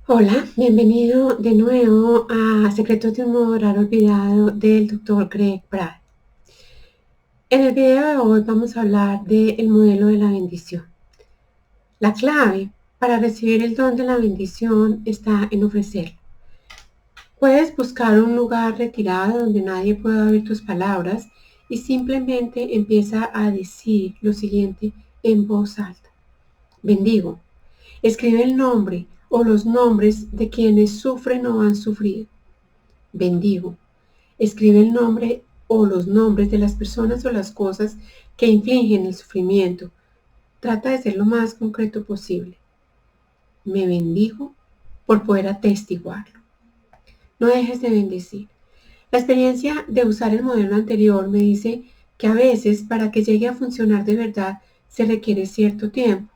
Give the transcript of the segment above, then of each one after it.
Hola, bienvenido de nuevo a Secretos de un Moderador Olvidado del Dr. Greg Pratt. En el video de hoy vamos a hablar del modelo de la bendición. La clave para recibir el don de la bendición está en ofrecerlo. Puedes buscar un lugar retirado donde nadie pueda oír tus palabras y simplemente empieza a decir lo siguiente en voz alta. Bendigo. Escribe el nombre o los nombres de quienes sufren o han sufrido. Bendigo. Escribe el nombre o los nombres de las personas o las cosas que infligen el sufrimiento. Trata de ser lo más concreto posible. Me bendigo por poder atestiguarlo. No dejes de bendecir. La experiencia de usar el modelo anterior me dice que a veces para que llegue a funcionar de verdad se requiere cierto tiempo.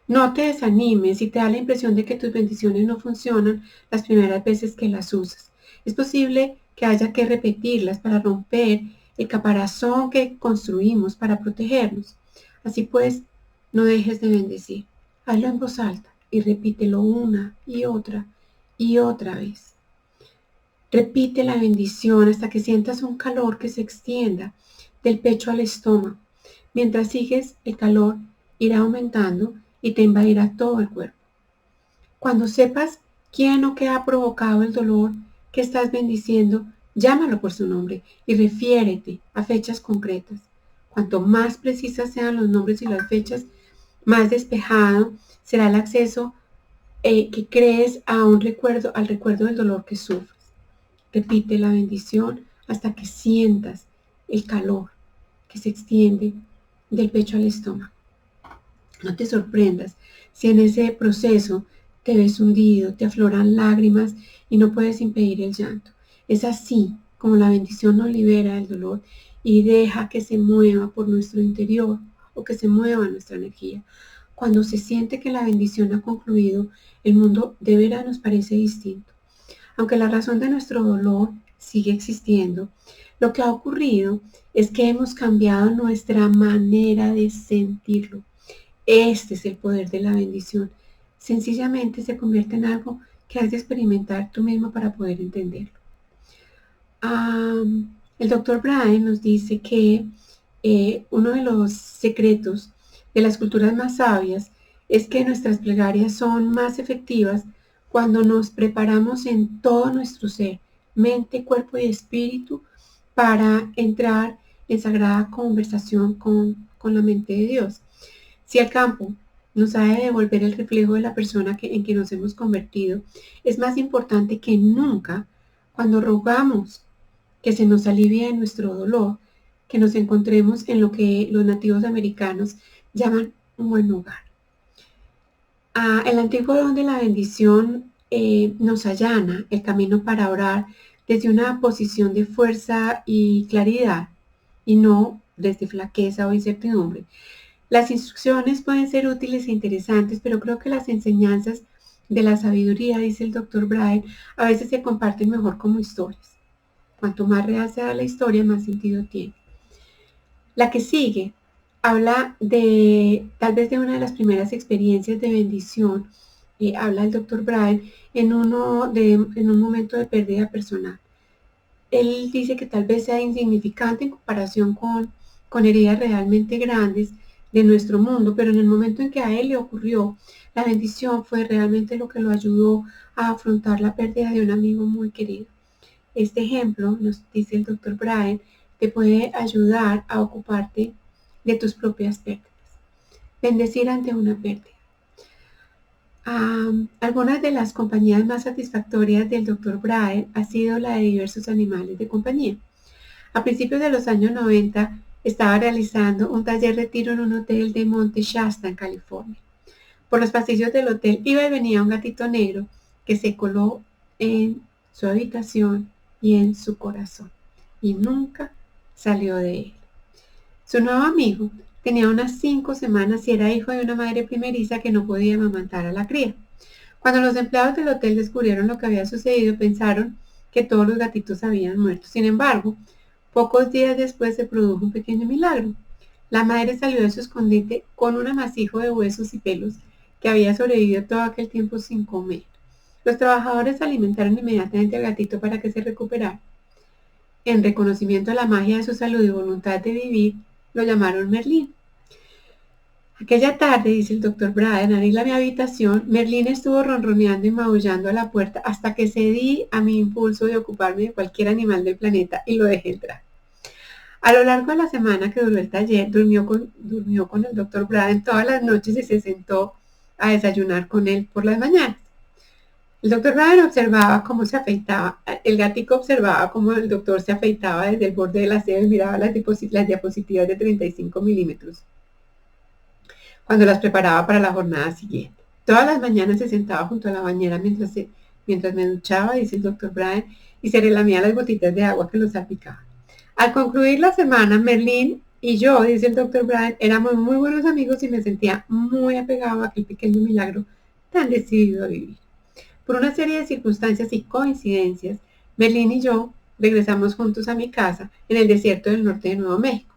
No te desanimes si te da la impresión de que tus bendiciones no funcionan las primeras veces que las usas. Es posible que haya que repetirlas para romper el caparazón que construimos para protegernos. Así pues, no dejes de bendecir. Hazlo en voz alta y repítelo una y otra vez. Repite la bendición hasta que sientas un calor que se extienda del pecho al estómago. Mientras sigues, el calor irá aumentando y te invadirá todo el cuerpo. Cuando sepas quién o qué ha provocado el dolor que estás bendiciendo, llámalo por su nombre y refiérete a fechas concretas. Cuanto más precisas sean los nombres y las fechas, más despejado será el acceso que crees a al recuerdo del dolor que sufres. Repite la bendición hasta que sientas el calor que se extiende del pecho al estómago. No te sorprendas si en ese proceso te ves hundido, te afloran lágrimas y no puedes impedir el llanto. Es así como la bendición nos libera del dolor y deja que se mueva por nuestro interior o que se mueva nuestra energía. Cuando se siente que la bendición ha concluido, el mundo de veras nos parece distinto. Aunque la razón de nuestro dolor sigue existiendo, lo que ha ocurrido es que hemos cambiado nuestra manera de sentirlo. Este es el poder de la bendición. Sencillamente se convierte en algo que has de experimentar tú mismo para poder entenderlo. El doctor Brian nos dice que uno de los secretos de las culturas más sabias es que nuestras plegarias son más efectivas cuando nos preparamos en todo nuestro ser, mente, cuerpo y espíritu, para entrar en sagrada conversación con la mente de Dios. Si el campo nos ha de devolver el reflejo de la persona en que nos hemos convertido, es más importante que nunca cuando rogamos que se nos alivie de nuestro dolor, que nos encontremos en lo que los nativos americanos llaman un buen lugar. El antiguo don de la bendición nos allana el camino para orar desde una posición de fuerza y claridad y no desde flaqueza o incertidumbre. Las instrucciones pueden ser útiles e interesantes, pero creo que las enseñanzas de la sabiduría, dice el Dr. Brian, a veces se comparten mejor como historias. Cuanto más real sea la historia, más sentido tiene. La que sigue habla de tal vez de una de las primeras experiencias de bendición. Habla el Dr. Brian en un momento de pérdida personal. Él dice que tal vez sea insignificante en comparación con heridas realmente grandes de nuestro mundo, pero en el momento en que a él le ocurrió, la bendición fue realmente lo que lo ayudó a afrontar la pérdida de un amigo muy querido. Este ejemplo, nos dice el Dr. Brian, te puede ayudar a ocuparte de tus propias pérdidas. Bendecir ante una pérdida. Algunas de las compañías más satisfactorias del Dr. Brian ha sido la de diversos animales de compañía. A principios de los años 90 estaba realizando un taller retiro en un hotel de Monte Shasta, en California. Por los pasillos del hotel iba y venía un gatito negro que se coló en su habitación y en su corazón y nunca salió de él. Su nuevo amigo tenía unas 5 semanas y era hijo de una madre primeriza que no podía amamantar a la cría. Cuando los empleados del hotel descubrieron lo que había sucedido, pensaron que todos los gatitos habían muerto. Sin embargo, pocos días después se produjo un pequeño milagro. La madre salió de su escondite con un amasijo de huesos y pelos que había sobrevivido todo aquel tiempo sin comer. Los trabajadores alimentaron inmediatamente al gatito para que se recuperara. En reconocimiento a la magia de su salud y voluntad de vivir, lo llamaron Merlín. Aquella tarde, dice el doctor Brian, al ir a mi habitación, Merlín estuvo ronroneando y maullando a la puerta hasta que cedí a mi impulso de ocuparme de cualquier animal del planeta y lo dejé entrar. A lo largo de la semana que duró el taller, durmió con el doctor Brian todas las noches y se sentó a desayunar con él por las mañanas. El doctor Brian observaba cómo se afeitaba. El gatico observaba cómo el doctor se afeitaba desde el borde de la silla y miraba las diapositivas de 35 milímetros cuando las preparaba para la jornada siguiente. Todas las mañanas se sentaba junto a la bañera mientras me duchaba, dice el doctor Brian, y se relamía las gotitas de agua que lo salpicaban. Al concluir la semana, Merlín y yo, dice el doctor Brian, éramos muy buenos amigos y me sentía muy apegado a aquel pequeño milagro tan decidido a vivir. Por una serie de circunstancias y coincidencias, Merlín y yo regresamos juntos a mi casa en el desierto del norte de Nuevo México.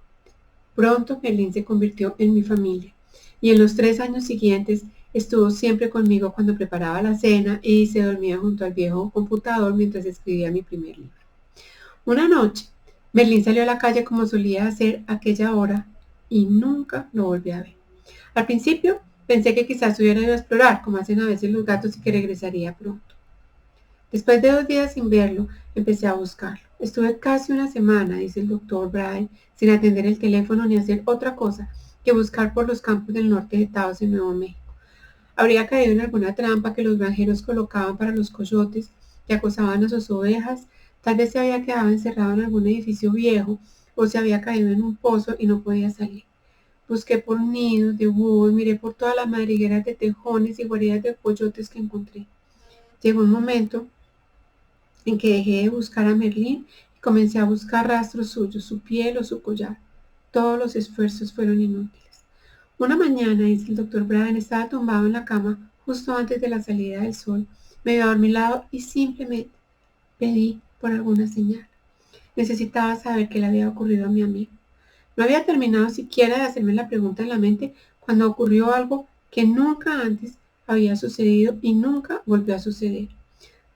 Pronto Merlín se convirtió en mi familia y en los 3 años siguientes estuvo siempre conmigo cuando preparaba la cena y se dormía junto al viejo computador mientras escribía mi primer libro. Una noche, Merlín salió a la calle como solía hacer aquella hora y nunca lo volví a ver. Al principio pensé que quizás hubiera ido a explorar, como hacen a veces los gatos, y que regresaría pronto. Después de 2 días sin verlo, empecé a buscarlo. Estuve casi una semana, dice el doctor Brian, sin atender el teléfono ni hacer otra cosa que buscar por los campos del norte de Taos en Nuevo México. Habría caído en alguna trampa que los granjeros colocaban para los coyotes que acosaban a sus ovejas. Tal vez se había quedado encerrado en algún edificio viejo o se había caído en un pozo y no podía salir. Busqué por nidos de búhos, miré por todas las madrigueras de tejones y guaridas de coyotes que encontré. Llegó un momento en que dejé de buscar a Merlín y comencé a buscar rastros suyos, su piel o su collar. Todos los esfuerzos fueron inútiles. Una mañana, dice el doctor Brian, estaba tumbado en la cama justo antes de la salida del sol, medio adormilado y simplemente pedí por alguna señal. Necesitaba saber qué le había ocurrido a mi amigo. No había terminado siquiera de hacerme la pregunta en la mente cuando ocurrió algo que nunca antes había sucedido y nunca volvió a suceder.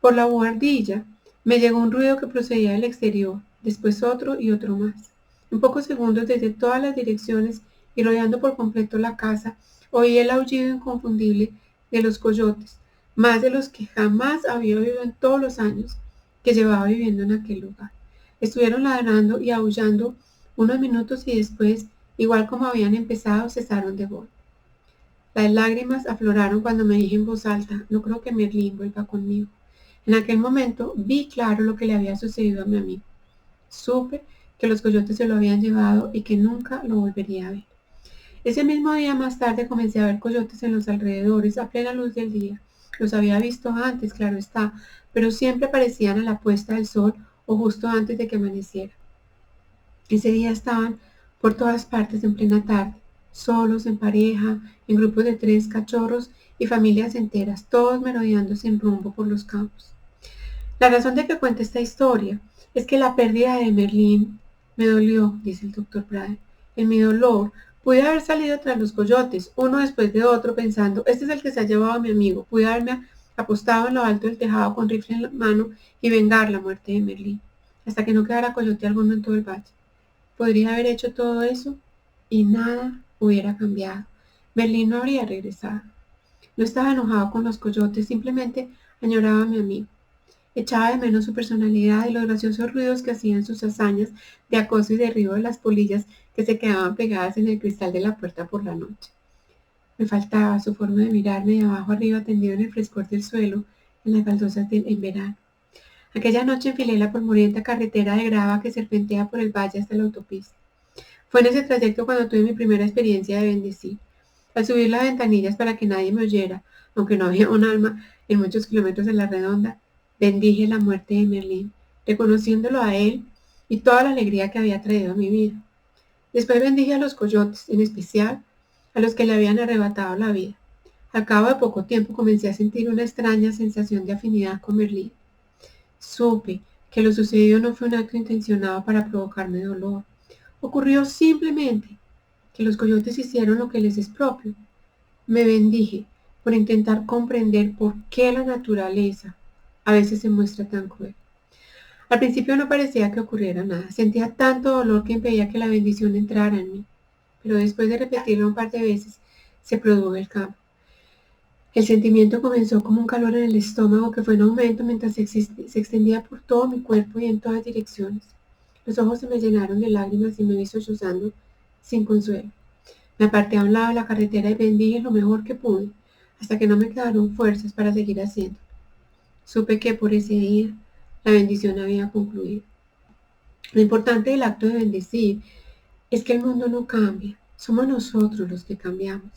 Por la buhardilla me llegó un ruido que procedía del exterior, después otro y otro más. En pocos segundos, desde todas las direcciones y rodeando por completo la casa, oí el aullido inconfundible de los coyotes, más de los que jamás había oído en todos los años que llevaba viviendo en aquel lugar. Estuvieron ladrando y aullando unos minutos y después, igual como habían empezado, cesaron de golpe. Las lágrimas afloraron cuando me dije en voz alta, no creo que Merlín vuelva conmigo. En aquel momento vi claro lo que le había sucedido a mi amigo. Supe que los coyotes se lo habían llevado y que nunca lo volvería a ver. Ese mismo día más tarde comencé a ver coyotes en los alrededores a plena luz del día. Los había visto antes, claro está, pero siempre aparecían a la puesta del sol o justo antes de que amaneciera. Ese día estaban por todas partes en plena tarde, solos, en pareja, en grupos de 3 cachorros y familias enteras, todos merodeando sin rumbo por los campos. La razón de que cuente esta historia es que la pérdida de Merlín me dolió, dice el doctor Brian. En mi dolor pude haber salido tras los coyotes, uno después de otro, pensando, este es el que se ha llevado a mi amigo. Pude haberme apostado en lo alto del tejado con rifle en la mano y vengar la muerte de Merlín, hasta que no quedara coyote alguno en todo el valle. Podría haber hecho todo eso y nada hubiera cambiado. Merlín no habría regresado. No estaba enojado con los coyotes, simplemente añoraba a mi amigo. Echaba de menos su personalidad y los graciosos ruidos que hacían sus hazañas de acoso y derribo de las polillas que se quedaban pegadas en el cristal de la puerta por la noche. Me faltaba su forma de mirarme de abajo arriba tendido en el frescor del suelo en las baldosas en verano. Aquella noche enfilé la polvorienta carretera de grava que serpentea por el valle hasta la autopista. Fue en ese trayecto cuando tuve mi primera experiencia de bendecir. Al subir las ventanillas para que nadie me oyera, aunque no había un alma en muchos kilómetros de la redonda, bendije la muerte de Merlín, reconociéndolo a él y toda la alegría que había traído a mi vida. Después bendije a los coyotes, en especial a los que le habían arrebatado la vida. Al cabo de poco tiempo comencé a sentir una extraña sensación de afinidad con Merlín. Supe que lo sucedido no fue un acto intencionado para provocarme dolor. Ocurrió simplemente que los coyotes hicieron lo que les es propio. Me bendije, por intentar comprender por qué la naturaleza a veces se muestra tan cruel. Al principio no parecía que ocurriera nada, sentía tanto dolor que impedía que la bendición entrara en mí, pero después de repetirlo un par de veces, se produjo el cambio. El sentimiento comenzó como un calor en el estómago que fue en aumento mientras se extendía por todo mi cuerpo y en todas direcciones. Los ojos se me llenaron de lágrimas y me vi sollozando sin consuelo. Me aparté a un lado de la carretera y bendije lo mejor que pude, hasta que no me quedaron fuerzas para seguir haciendo. Supe que por ese día la bendición había concluido. Lo importante del acto de bendecir es que el mundo no cambia, somos nosotros los que cambiamos.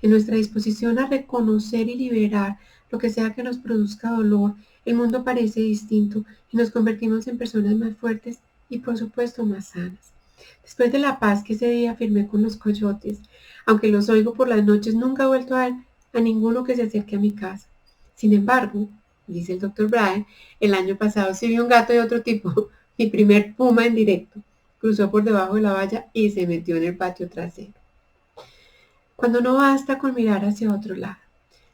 En nuestra disposición a reconocer y liberar lo que sea que nos produzca dolor, el mundo parece distinto y nos convertimos en personas más fuertes y por supuesto más sanas. Después de la paz que ese día firmé con los coyotes, aunque los oigo por las noches, nunca he vuelto a ver a ninguno que se acerque a mi casa. Sin embargo, dice el Dr. Brian, el año pasado sí vi un gato de otro tipo, mi primer puma en directo. Cruzó por debajo de la valla y se metió en el patio trasero. Cuando no basta con mirar hacia otro lado.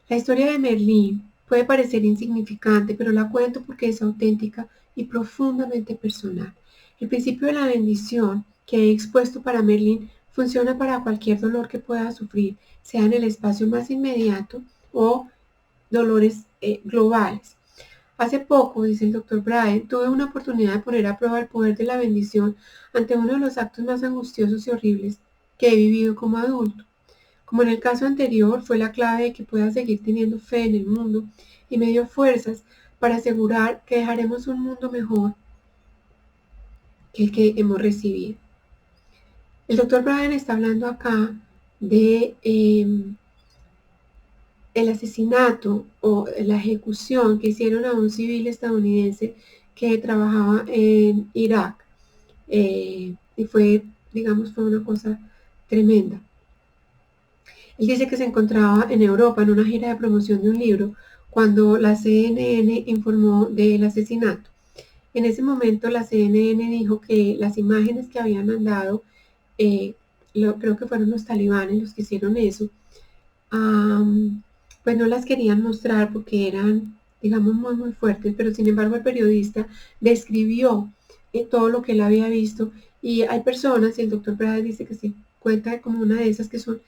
La historia de Merlín puede parecer insignificante, pero la cuento porque es auténtica y profundamente personal. El principio de la bendición que he expuesto para Merlín funciona para cualquier dolor que pueda sufrir, sea en el espacio más inmediato o dolores globales. Hace poco, dice el Dr. Brian, tuve una oportunidad de poner a prueba el poder de la bendición ante uno de los actos más angustiosos y horribles que he vivido como adulto. Como en el caso anterior, fue la clave de que pueda seguir teniendo fe en el mundo y me dio fuerzas para asegurar que dejaremos un mundo mejor que el que hemos recibido. El Dr. Brian está hablando acá de el asesinato o la ejecución que hicieron a un civil estadounidense que trabajaba en Irak. Y fue, digamos, fue una cosa tremenda. Él dice que se encontraba en Europa en una gira de promoción de un libro cuando la CNN informó del asesinato. En ese momento la CNN dijo que las imágenes que habían mandado, creo que fueron los talibanes los que hicieron eso, pues no las querían mostrar porque eran, digamos, muy fuertes, pero sin embargo el periodista describió todo lo que él había visto y hay personas, y el doctor Prada dice que se cuenta como una de esas que son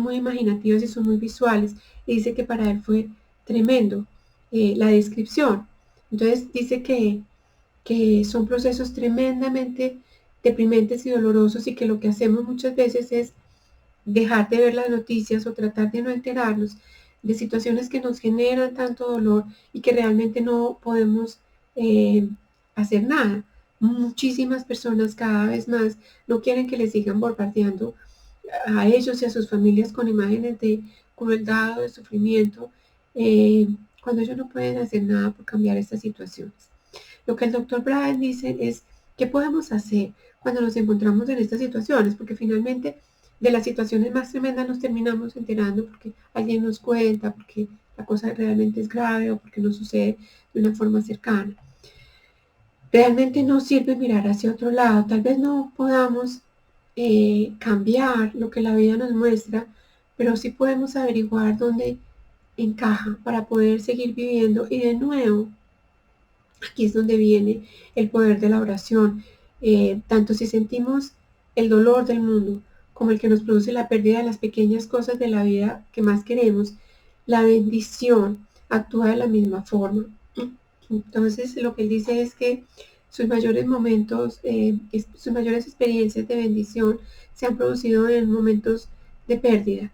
muy imaginativas y son muy visuales, y dice que para él fue tremendo la descripción. Entonces dice que son procesos tremendamente deprimentes y dolorosos y que lo que hacemos muchas veces es dejar de ver las noticias o tratar de no enterarnos de situaciones que nos generan tanto dolor y que realmente no podemos hacer nada. Muchísimas personas cada vez más no quieren que les sigan bombardeando a ellos y a sus familias con imágenes de crueldad o de sufrimiento, cuando ellos no pueden hacer nada por cambiar estas situaciones. Lo que el doctor Brian dice es, ¿qué podemos hacer cuando nos encontramos en estas situaciones? Porque finalmente de las situaciones más tremendas nos terminamos enterando porque alguien nos cuenta, porque la cosa realmente es grave o porque nos sucede de una forma cercana. Realmente no sirve mirar hacia otro lado. Tal vez no podamos cambiar lo que la vida nos muestra, pero sí podemos averiguar dónde encaja para poder seguir viviendo. Y de nuevo, aquí es donde viene el poder de la oración. Tanto si sentimos el dolor del mundo como el que nos produce la pérdida de las pequeñas cosas de la vida que más queremos, la bendición actúa de la misma forma. Entonces, lo que él dice es que sus mayores momentos, sus mayores experiencias de bendición se han producido en momentos de pérdida.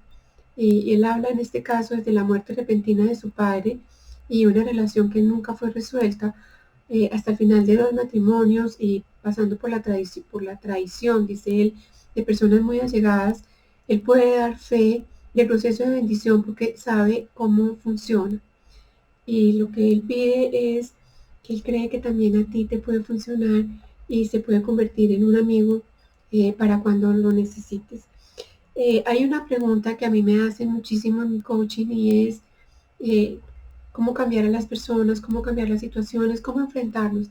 Y él habla en este caso desde la muerte repentina de su padre y una relación que nunca fue resuelta, hasta el final de 2 matrimonios y pasando por la traición, dice él, de personas muy allegadas. Él puede dar fe del proceso de bendición porque sabe cómo funciona. Y lo que él pide es que él cree que también a ti te puede funcionar y se puede convertir en un amigo para cuando lo necesites. Hay una pregunta que a mí me hacen muchísimo en mi coaching y es eh, cómo cambiar a las personas, cómo cambiar las situaciones, cómo enfrentarnos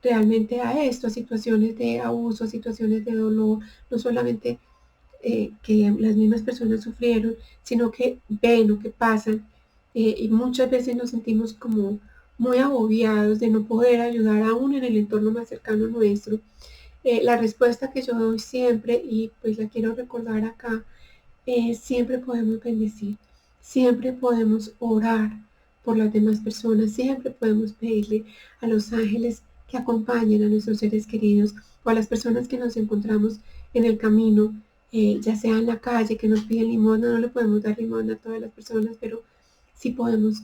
realmente a esto, a situaciones de abuso, a situaciones de dolor, no solamente que las mismas personas sufrieron, sino que ven lo que pasan y muchas veces nos sentimos como muy agobiados de no poder ayudar aún en el entorno más cercano nuestro. La respuesta que yo doy siempre, y pues la quiero recordar acá, siempre podemos bendecir, siempre podemos orar por las demás personas, siempre podemos pedirle a los ángeles que acompañen a nuestros seres queridos o a las personas que nos encontramos en el camino, ya sea en la calle, que nos piden limosna. No le podemos dar limosna a todas las personas, pero sí podemos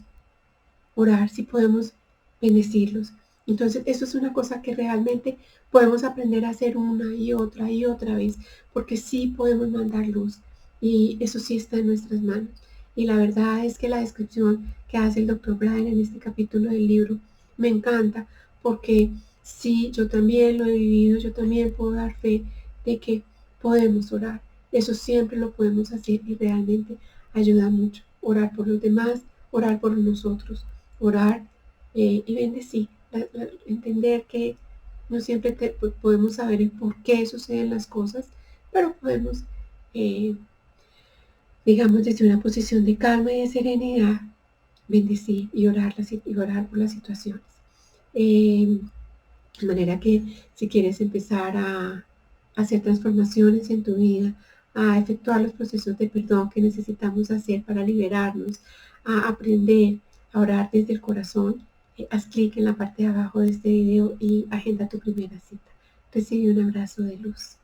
orar, sí podemos bendecirlos. Entonces, eso es una cosa que realmente podemos aprender a hacer una y otra vez, porque sí podemos mandar luz y eso sí está en nuestras manos. Y la verdad es que la descripción que hace el doctor Brian en este capítulo del libro me encanta, porque sí, yo también lo he vivido, yo también puedo dar fe de que podemos orar. Eso siempre lo podemos hacer y realmente ayuda mucho. Orar por los demás, orar por nosotros, orar y bendecir, entender que no siempre podemos saber el por qué suceden las cosas, pero podemos, eh, digamos, desde una posición de calma y de serenidad, bendecir y orar por las situaciones. De manera que si quieres empezar a hacer transformaciones en tu vida, a efectuar los procesos de perdón que necesitamos hacer para liberarnos, a aprender a orar desde el corazón, haz clic en la parte de abajo de este video y agenda tu primera cita. Recibe un abrazo de luz.